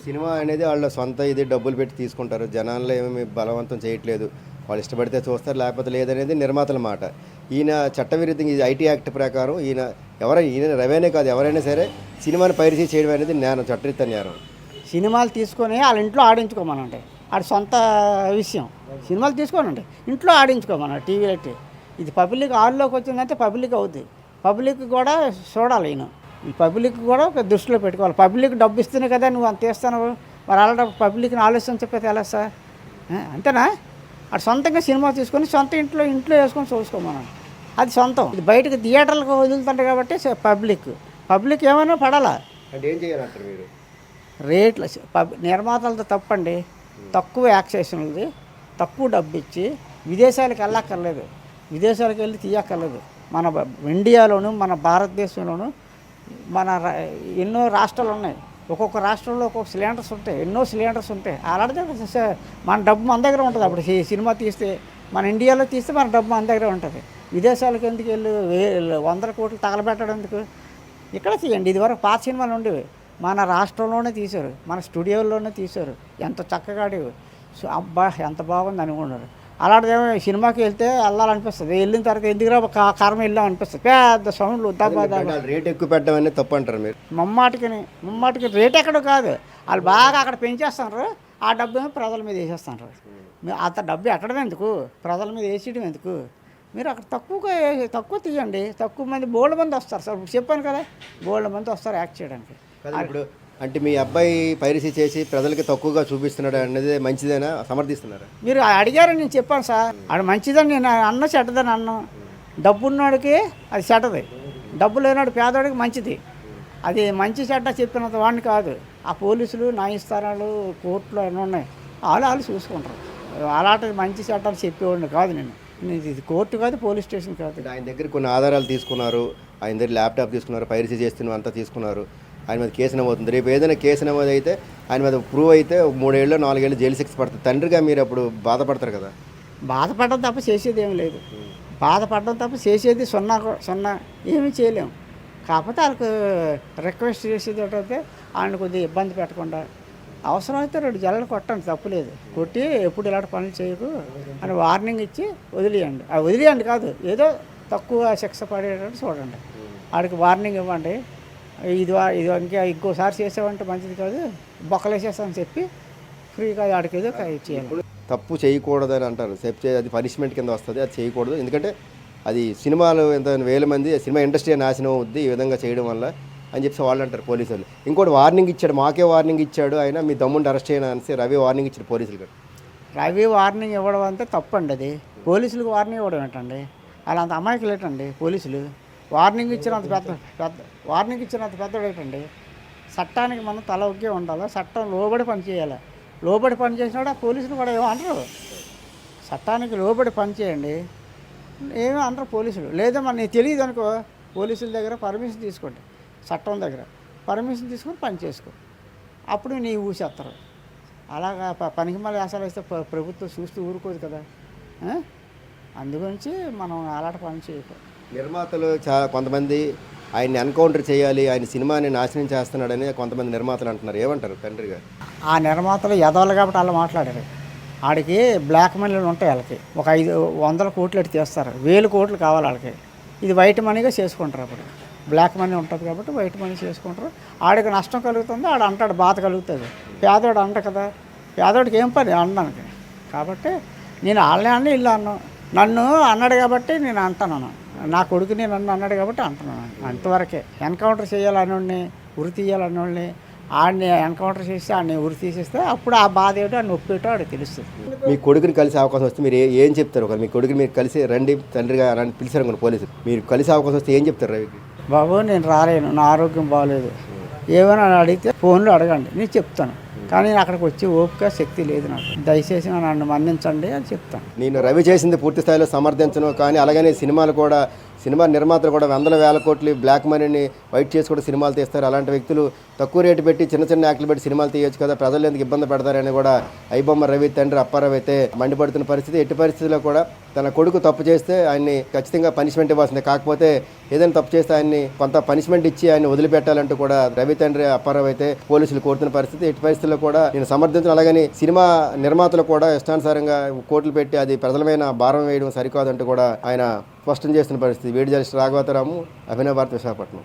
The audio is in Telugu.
సినిమా అనేది వాళ్ళ సొంత ఇది డబ్బులు పెట్టి తీసుకుంటారు, జనాల్లో ఏమి బలవంతం చేయట్లేదు, వాళ్ళు ఇష్టపడితే చూస్తారు లేకపోతే లేదనేది నిర్మాతల మాట. ఈయన చట్టవిరుద్ధంగా ఇది ఐటీ యాక్ట్ ప్రకారం ఈయన రవేనే కాదు ఎవరైనా సరే సినిమాని పైరసీ చేయడం అనేది నేరం, చట్టరీత్యా నేరం. సినిమాలు తీసుకొని వాళ్ళ ఇంట్లో ఆడించుకోమనండి, ఆడి సొంత విషయం. సినిమాలు తీసుకోనండి, ఇంట్లో ఆడించుకోమన్నాడు టీవీ పెట్టి. ఇది పబ్లిక్ హాల్లోకి వచ్చిందంటే పబ్లిక్ అవుద్ది, పబ్లిక్ కూడా చూడాలి. ఈయన ఈ పబ్లిక్ కూడా దృష్టిలో పెట్టుకోవాలి. పబ్లిక్ డబ్బు ఇస్తేనే కదా నువ్వు అంత ఇస్తాను, మరి అలా పబ్లిక్ని ఆలోచన చెప్పేది ఎలా సార్? అంతేనా? అటు సొంతంగా సినిమా తీసుకొని సొంత ఇంట్లో వేసుకొని చూసుకోమన్నాను, అది సొంతం. ఇది బయటకు థియేటర్లకు వదులుతుంట కాబట్టి పబ్లిక్ ఏమైనా పడాలా అంటే ఏం చేయాలంటారు మీరు? రేట్లు నిర్మాతలతో తప్పండి, తక్కువ యాక్సేషన్ది, తక్కువ డబ్బు ఇచ్చి విదేశాలకు వెళ్ళక్కర్లేదు, విదేశాలకు వెళ్ళి తీయక్కర్లేదు. మన ఇండియాలోను మన భారతదేశంలోను ఎన్నో రాష్ట్రాలు ఉన్నాయి, ఒక్కొక్క రాష్ట్రంలో ఒక్కొక్క సిలిండర్స్ ఉంటాయి, ఎన్నో సిలిండర్స్ ఉంటాయి. అలాంటిదే మన డబ్బు మన దగ్గర ఉంటుంది. అప్పుడు సినిమా తీస్తే మన ఇండియాలో తీస్తే మన డబ్బు మన దగ్గర ఉంటుంది. విదేశాలకు ఎందుకు వెళ్ళి 100 కోట్లు తగలబెట్టడం ఎందుకు? ఇక్కడ తీయండి. ఇదివరకు పాత సినిమాలు ఉండేవి, మన రాష్ట్రంలోనే తీశారు, మన స్టూడియోల్లోనే తీశారు, ఎంత చక్కగా ఆడేవి. సో అబ్బా ఎంత బాగుంది అనుకున్నారు. అలాంటిదేమో సినిమాకి వెళ్తే వెళ్ళాలనిపిస్తుంది, వెళ్ళిన తర్వాత ఎందుకురా కారం వెళ్ళాం అనిపిస్తుంది. పెద్ద సౌండ్లు రేట్ ఎక్కువ పెట్టడం అనేది తప్పు అంటారు మీరు? ముమ్మాటికి రేట్ ఎక్కడో కాదు, వాళ్ళు బాగా అక్కడ పెంచేస్తున్నారు, ఆ డబ్బు ఏమో ప్రజల మీద వేసేస్తున్నారు. అంత డబ్బు ఎక్కడం ఎందుకు, ప్రజల మీద వేసేయడం ఎందుకు? మీరు అక్కడ తక్కువ తీయండి, తక్కువ మంది బోల్డ్ మంది వస్తారు సార్. ఇప్పుడు చెప్పాను కదా, బోల్డ్ మంది వస్తారు యాక్ట్ చేయడానికి. ఇప్పుడు అంటే మీ అబ్బాయి పైరసీ చేసి ప్రజలకి తక్కువగా చూపిస్తున్నాడు అనేది మంచిదేనా, సమర్థిస్తున్నారా? మీరు అడిగారని నేను చెప్పాను సార్, అది మంచిదని నేను అన్న, చెడ్డదని అన్నాను. డబ్బు ఉన్నవాడికి అది చెడ్డది, డబ్బు లేనివాడు పేదవాడికి మంచిది. అది మంచి చెడ్డ చెప్పినంత వాడిని కాదు. ఆ పోలీసులు, న్యాయస్థానాలు, కోర్టులు అన్నీ ఉన్నాయి, వాళ్ళు చూసుకుంటారు. అలాంటి మంచి చట్టాలు చెప్పేవాడిని కాదు నేను. ఇది కోర్టు కాదు, పోలీస్ స్టేషన్ కాదు. ఆయన దగ్గర కొన్ని ఆధారాలు తీసుకున్నారు, ఆయన దగ్గర ల్యాప్టాప్ తీసుకున్నారు, పైరసీ చేస్తున్న అంతా తీసుకున్నారు, ఆయన మీద కేసు నమోతుంది. రేపు ఏదైనా కేసు నమోదు అయితే ఆయన మీద ప్రూవ్ అయితే 3 ఏళ్ళు 4 ఏళ్ళు జైలు శిక్ష పడుతుంది. తండ్రిగా మీరు అప్పుడు బాధపడతారు కదా? బాధపడడం తప్ప చేసేది ఏమి లేదు, బాధపడడం తప్ప చేసేది సున్నా ఏమీ చేయలేము. కాకపోతే వాళ్ళకు రిక్వెస్ట్ చేసేది ఏంటంటే ఆయన కొద్దిగా ఇబ్బంది పెట్టకుండా అవసరమైతే 2 జల్లలు కొట్టండి, తప్పులేదు. కొట్టి ఎప్పుడు ఇలాంటి పనులు చేయకు అని వార్నింగ్ ఇచ్చి వదిలేయండి. అది వదిలేయండి కాదు, ఏదో తక్కువ శిక్ష పడేటట్టు చూడండి. వాడికి వార్నింగ్ ఇవ్వండి, ఇది ఇంకోసారి చేసావంటే మంచిది కాదు, బొక్కలేసేస్తామని చెప్పి ఫ్రీగా ఆడికి ఏదో చేయాలి. తప్పు చేయకూడదని అంటారు, అది పనిష్మెంట్ కింద వస్తుంది, అది చేయకూడదు. ఎందుకంటే అది సినిమాలు ఎంత వేల మంది సినిమా ఇండస్ట్రీ నాశనం అవుద్ది ఈ విధంగా చేయడం వల్ల అని చెప్పి వాళ్ళు అంటారు పోలీసులు. ఇంకోటి వార్నింగ్ ఇచ్చాడు, మాకే వార్నింగ్ ఇచ్చాడు ఆయన, మీ తమ్ముడిని అరెస్ట్ చేయను అనేసి రవి వార్నింగ్ ఇచ్చాడు పోలీసులు. రవి వార్నింగ్ ఇవ్వడం అంటే తప్పండి. అది పోలీసులకు వార్నింగ్ ఇవ్వడం ఏంటండి? అలా అంత అమాయకులు ఏంటండి పోలీసులు? వార్నింగ్ ఇచ్చినంత పెద్దడు ఏంటండి? చట్టానికి మనం తల ఒగ్గే ఉండాలి, చట్టం లోబడి పని చేయాలి. లోబడి పని చేసినాడు ఆ పోలీసులు కూడా ఏమో అంటారు, చట్టానికి లోబడి పని చేయండి ఏమో అంటారు పోలీసులు. లేదా మన నీకు తెలియదు అనుకో, పోలీసుల దగ్గర పర్మిషన్ తీసుకోండి, చట్టం దగ్గర పర్మిషన్ తీసుకొని పని చేసుకో, అప్పుడు నీ ఊసేస్తారు. అలాగా పనికి మళ్ళీ వేసాలు వేస్తే ప్రభుత్వం చూస్తూ ఊరుకోదు కదా. అందుగురించి మనం అలాంటి పని చేయకూడదు. నిర్మాతలు కొంతమంది ఆయన్ని ఎన్కౌంటర్ చేయాలి, ఆయన సినిమాని నాశనం చేస్తున్నాడని కొంతమంది నిర్మాతలు అంటున్నారు, ఏమంటారు తండ్రి గారు? ఆ నిర్మాతలు ఎదవాలి కాబట్టి అలా మాట్లాడారు. ఆడికి బ్లాక్ మనీలు ఉంటాయి, వాళ్ళకి ఒక 500 కోట్లు ఎట్టి తీస్తారు, 1000 కోట్లు కావాలి వాళ్ళకి. ఇది వైట్ మనీగా చేసుకుంటారు. అప్పుడు బ్లాక్ మనీ ఉంటుంది కాబట్టి వైట్ మనీ చేసుకుంటారు. ఆడికి నష్టం కలుగుతుంది, ఆడు అంటాడు బాధ కలుగుతుంది. పేదోడు అంట కదా, పేదోడికి ఏం పని అనడానికి. కాబట్టి నేను వాళ్ళని అన్న ఇల్లు అన్నాను, నన్ను అన్నాడు కాబట్టి నేను అంటున్నాను, నా కొడుకుని నన్ను అన్నాడు కాబట్టి అంటున్నాను. అంతవరకే. ఎన్కౌంటర్ చేయాలన్నోడిని, ఉరి తీయాలన్నోడిని ఆడిని ఎన్కౌంటర్ చేసి ఆడిని ఉరి తీసేస్తే అప్పుడు ఆ బాధ ఏటో ఆ నొప్పి ఏటో ఆడికి తెలుస్తుంది. మీ కొడుకుని కలిసే అవకాశం వస్తే మీరు ఏం చెప్తారు? మీ కొడుకుని మీరు కలిసి రండి తండ్రిగా అని పిలిచారు అనుకోండి పోలీసులు, మీరు కలిసే అవకాశం వస్తే ఏం చెప్తారు రవికి? బాబు నేను రాలేను, నా ఆరోగ్యం బాగోలేదు, ఏమైనా అడిగితే ఫోన్లో అడగండి, నేను చెప్తాను. కానీ నేను అక్కడికి వచ్చి ఓపిక శక్తి లేదు నాకు, దయచేసి నన్ను మన్నించండి అని చెప్తాను. నేను రవి చేసింది పూర్తి స్థాయిలో సమర్థించను, కానీ అలాగనే సినిమా నిర్మాతలు కూడా వందల వేల కోట్లు బ్లాక్ మనీని వైట్ చేసి కూడా సినిమాలు తీస్తారు. అలాంటి వ్యక్తులు తక్కువ రేటు పెట్టి చిన్న చిన్న యాక్ట్లు పెట్టి సినిమాలు తీయొచ్చు కదా, ప్రజలు ఎందుకు ఇబ్బంది పెడతారని కూడా ఐబొమ్మ రవి తండ్రి అప్పారావు అయితే మండిపడుతున్న పరిస్థితి. ఎట్టి పరిస్థితుల్లో కూడా తన కొడుకు తప్పు చేస్తే ఆయన్ని ఖచ్చితంగా పనిష్మెంట్ ఇవ్వాల్సిందే. కాకపోతే ఏదైనా తప్పు చేస్తే ఆయన్ని కొంత పనిష్మెంట్ ఇచ్చి ఆయన వదిలిపెట్టాలంటూ కూడా రవి తండ్రి అప్పారావు అయితే పోలీసులు కోరుతున్న పరిస్థితి. ఎట్టి పరిస్థితుల్లో కూడా నేను సమర్థించను. అలాగని సినిమా నిర్మాతలు కూడా ఇష్టానుసారంగా కోర్టులు పెట్టి అది ప్రజలమైన భారం వేయడం సరికాదంటూ కూడా ఆయన స్పష్టం చేస్తున్న పరిస్థితి. వేడి జర్నలిస్ట్ రాఘవతరాము, అభినవ్ భారత్, విశాఖపట్నం.